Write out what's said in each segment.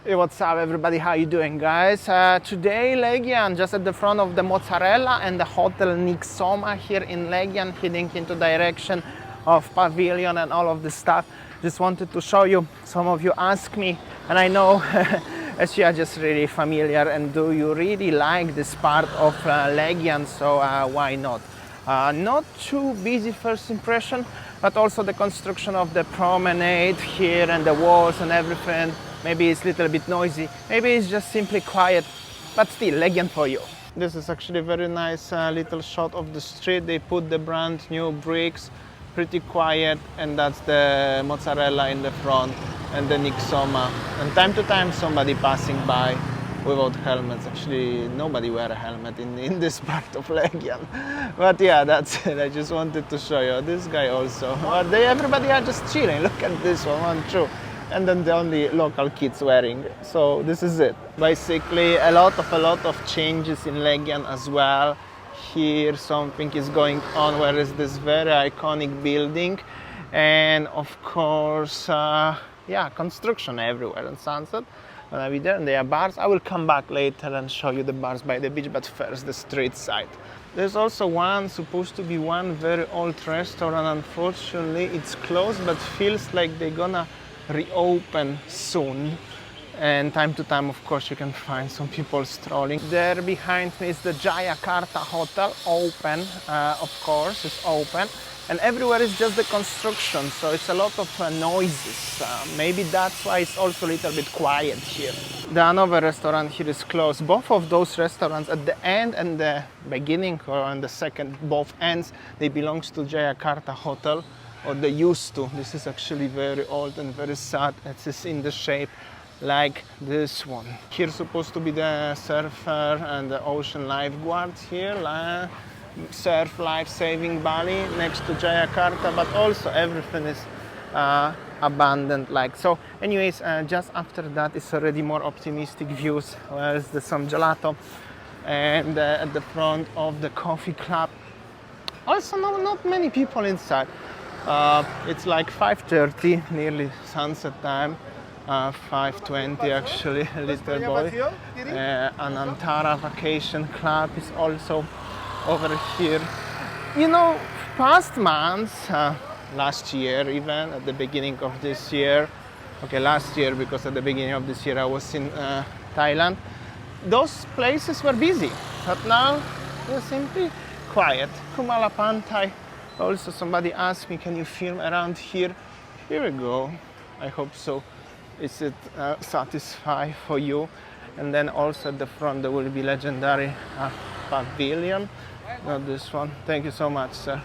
Hey, what's up everybody, how you doing guys? Today Legian, just at the front of the mozzarella and the hotel Nixoma here in Legian, heading into direction of Pavilion and all of the stuff. Just wanted to show you, some of you ask me, and I know as you are just really familiar, and do you really like this part of Legian, so why not? Not too busy first impression, but also the construction of the promenade here and the walls and everything. Maybe it's a little bit noisy, maybe it's just simply quiet, but still Legian for you. This is actually a very nice little shot of the street. They put the brand new bricks, pretty quiet, and that's the mozzarella in the front and the Nixoma. And time to time somebody passing by without helmets. Actually nobody wear a helmet in this part of Legian. But yeah, that's it. I just wanted to show you. This guy also. But everybody are just chilling. Look at this one true. And then the only local kids wearing. So this is it. Basically a lot of changes in Legian as well. Here something is going on. Where is this very iconic building? And of course, yeah, construction everywhere in Sunset. When I be there, and there are bars. I will come back later and show you the bars by the beach, but first the street side. There's also supposed to be one very old restaurant. Unfortunately, it's closed, but feels like they're gonna reopen soon. And time to time, of course, you can find some people strolling. There behind me is the Jayakarta Hotel, open, of course, it's open. And everywhere is just the construction, so it's a lot of noises. Maybe that's why it's also a little bit quiet here. The another restaurant here is closed. Both of those restaurants at the end and the beginning, or on the second, both ends, they belong to Jayakarta Hotel, or they used to. This is actually very old and very sad. It is in the shape like this one. Here supposed to be the surfer and the ocean lifeguards here. Surf Life Saving Bali next to Jayakarta, but also everything is abandoned like so. Anyways, just after that is already more optimistic views. Where's the some gelato, and at the front of the coffee club. Also not many people inside. It's like 5:30, nearly sunset time. 5:20 actually, little boy. Anantara Vacation Club is also over here. You know, past months, last year even, at the beginning of this year, okay, last year, because at the beginning of this year I was in Thailand, those places were busy, but now they're simply quiet. Kumala Pantai, also somebody asked me, can you film around here? Here we go. I hope so. Is it satisfying for you? And then also at the front there will be legendary Pavilion. Not this one. Thank you so much, sir.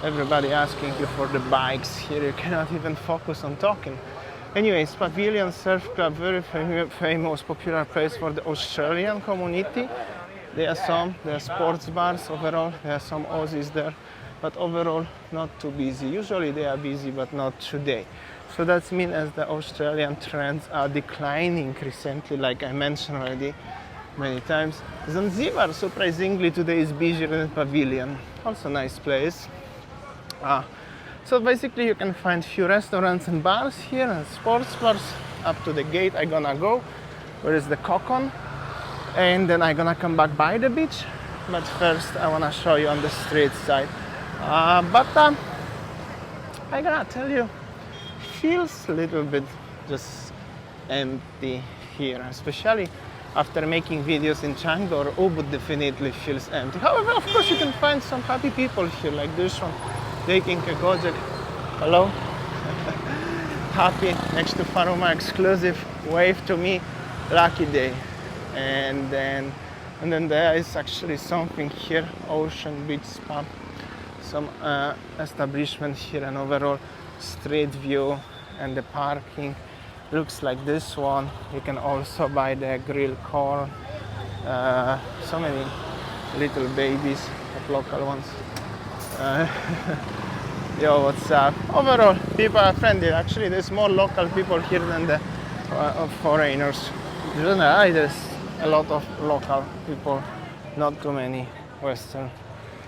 Everybody asking you for the bikes here. You cannot even focus on talking. Anyways, Pavilion Surf Club, very famous, popular place for the Australian community. There are sports bars overall. There are some Aussies there, but overall not too busy. Usually they are busy, but not today. So that means as the Australian trends are declining recently, like I mentioned already many times. Zanzibar, surprisingly, today is busier than Pavilion. Also nice place. So basically you can find few restaurants and bars here and sports bars. Up to the gate I'm gonna go, where is the Cocon, and then I'm gonna come back by the beach. But first I wanna show you on the street side. But I gotta tell you, feels a little bit just empty here, especially after making videos in Canggu or Ubud. Definitely feels empty. However, of course, you can find some happy people here, like this one, taking a Gojek. Hello. Happy, next to Faruma exclusive, wave to me, lucky day. And then there is actually something here, Ocean Beach Spa, some establishment here, and overall street view and the parking looks like this one. You can also buy the grilled corn. So many little babies, of local ones. Yo, what's up? Overall, people are friendly. Actually, there's more local people here than the foreigners. Generally, there's a lot of local people, not too many Western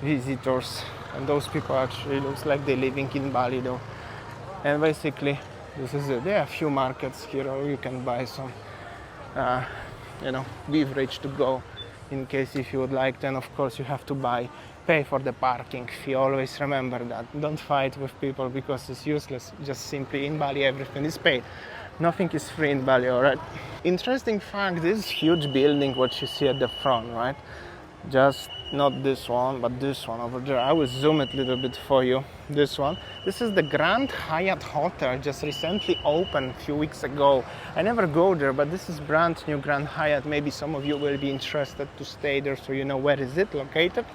visitors. And those people actually looks like they're living in Bali though. And basically, this is it. There are a few markets here, or you can buy some beverage to go in case if you would like. Then of course you have to pay for the parking fee. Always remember that. Don't fight with people because it's useless. Just simply in Bali everything is paid. Nothing is free in Bali, alright? Interesting fact, this huge building what you see at the front, right? Just not this one, but this one over there. I will zoom it a little bit for you. This one. This is the Grand Hyatt Hotel, just recently opened a few weeks ago. I never go there, but this is brand new Grand Hyatt. Maybe some of you will be interested to stay there, so you know where is it located.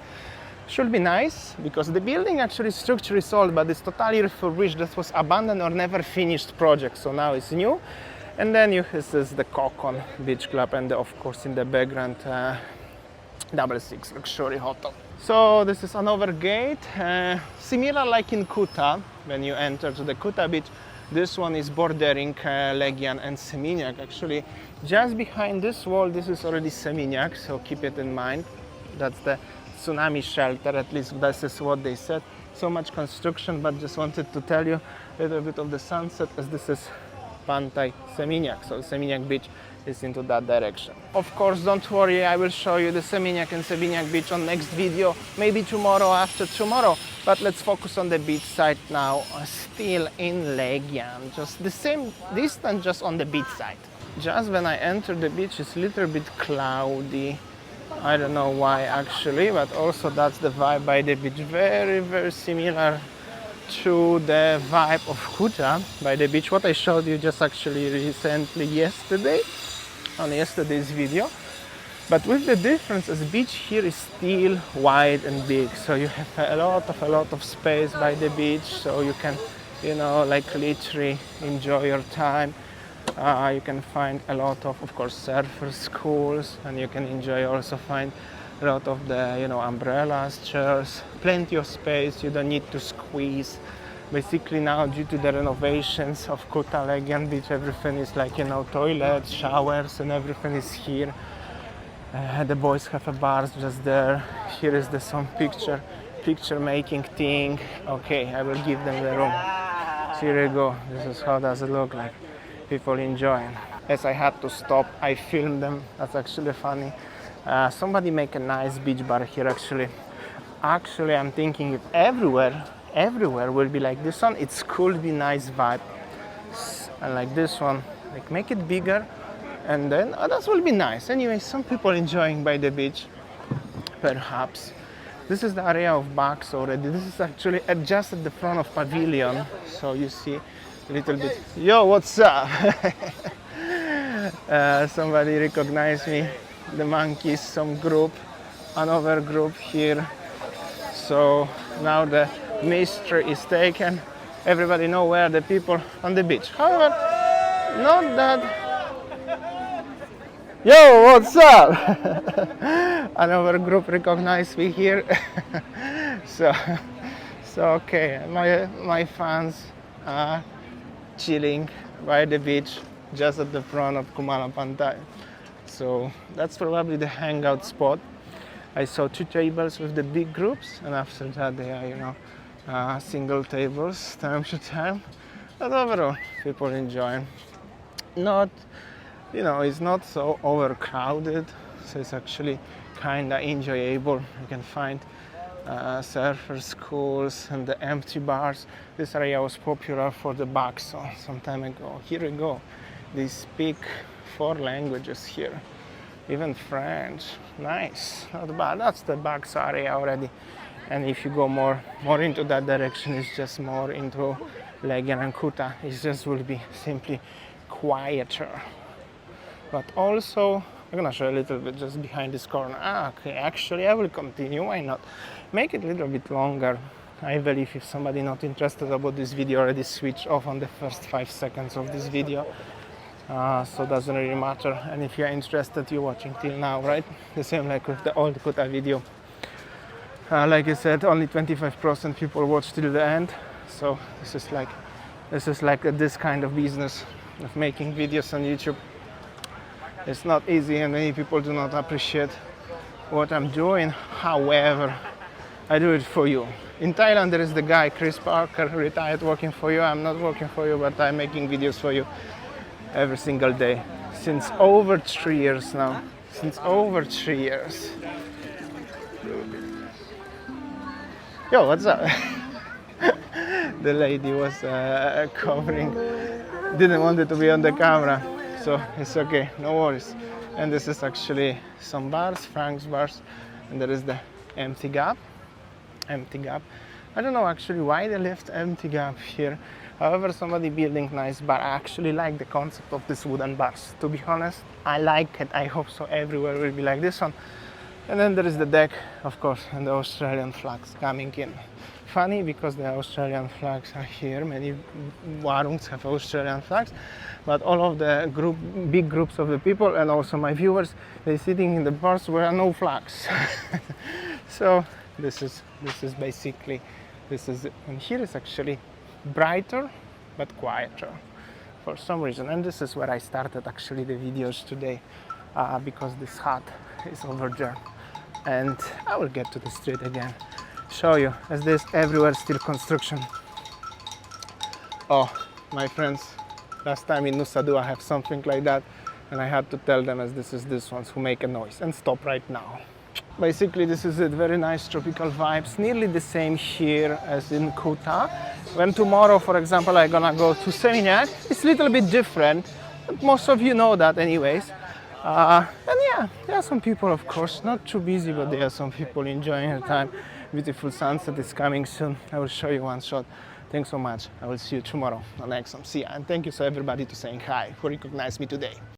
Should be nice, because the building actually structure is old, but it's totally refurbished. That was abandoned or never finished project, so now it's new. And then this is the Kokon Beach Club, and of course in the background 66 luxury hotel. So this is another gate, similar like in Kuta. When you enter to the Kuta beach, this one is bordering Legian and Seminyak. Actually, just behind this wall, this is already Seminyak, so keep it in mind. That's the tsunami shelter, at least this is what they said. So much construction, but just wanted to tell you a little bit of the sunset, as this is Pantai Seminyak, so Seminyak beach is into that direction. Of course, don't worry, I will show you the Seminyak and Seminyak beach on next video, maybe tomorrow, after tomorrow, but let's focus on the beach side now, still in Legian, just the same distance, just on the beach side. Just when I enter the beach, it's a little bit cloudy. I don't know why actually, but also that's the vibe by the beach. Very, very similar to the vibe of Kuta by the beach, what I showed you just actually recently yesterday, on yesterday's video. But with the difference, the beach here is still wide and big, so you have a lot of space by the beach, so you can, like literally enjoy your time. You can find a lot of course, surfer schools, and you can also find a lot of the, umbrellas, chairs, plenty of space. You don't need to squeeze. Basically now, due to the renovations of Kuta Legian Beach, everything is like, toilets, showers, and everything is here. The boys have a bar just there. Here is some picture making thing. Okay, I will give them the room. So here you go. This is how does it look like. People enjoying. As I had to stop, I filmed them. That's actually funny. Somebody make a nice beach bar here actually. Actually, I'm thinking if everywhere will be like this one, it could be nice vibe. And like this one, like make it bigger, and then that will be nice. Anyway, some people enjoying by the beach, perhaps. This is the area of bags already. This is actually just at the front of Pavilion, so you see a little bit. Yo, what's up? Somebody recognized me. The monkeys, some group, another group here. So now the mystery is taken. Everybody know where the people on the beach. However, not that. Yo, what's up? Another group recognized me here. so okay. My fans are chilling by the beach, just at the front of Kumala Pantai. So that's probably the hangout spot. I saw 2 tables with the big groups, and after that they are, single tables, time to time. But overall, people enjoying. Not, it's not so overcrowded, so it's actually kinda enjoyable. You can find surfer schools and the empty bars. This area was popular for the bugs some time ago. Here we go. They speak 4 languages here, even French. Nice, not bad. That's the Bugs area already. And if you go more into that direction, it's just more into Legian and Kuta. It just will be simply quieter. But also, I'm gonna show a little bit just behind this corner. Okay, actually I will continue, why not? Make it a little bit longer. I believe if somebody not interested about this video already switch off on the first 5 seconds of this video. So it doesn't really matter, and if you're interested, you're watching till now, right? The same like with the old Kuta video. Like I said, only 25% people watch till the end. So this is like this kind of business of making videos on YouTube. It's not easy, and many people do not appreciate what I'm doing. However, I do it for you. In Thailand, there is the guy Chris Parker, retired, working for you. I'm not working for you, but I'm making videos for you every single day. since over 3 years now. Since over 3 years. Yo, what's up? The lady was covering, didn't want it to be on the camera, so it's okay, no worries. And this is actually some bars, Frank's bars, and there is the empty gap. Empty gap. I don't know actually why they left empty gap here. However, somebody building nice bar. I actually like the concept of these wooden bars. To be honest, I like it. I hope so everywhere will be like this one. And then there is the deck, of course, and the Australian flags coming in. Funny because the Australian flags are here. Many warungs have Australian flags, but all of the big groups of the people and also my viewers, they're sitting in the bars where are no flags. So this is basically it. And here is actually brighter but quieter for some reason. And this is where I started actually the videos today, because this hut is over there. And I will get to the street again, show you, as this everywhere still construction. Oh, my friends, last time in Nusa Dua I have something like that, and I had to tell them as this is these ones who make a noise and stop right now. Basically this is it, very nice tropical vibes, nearly the same here as in Kuta. When tomorrow, for example, I'm gonna go to Seminyak, it's a little bit different, but most of you know that anyways. And yeah, there are some people, of course, not too busy, but there are some people enjoying their time. Beautiful sunset is coming soon. I will show you one shot. Thanks so much. I will see you tomorrow on Exxon. See ya. And thank you so everybody to saying hi, who recognized me today.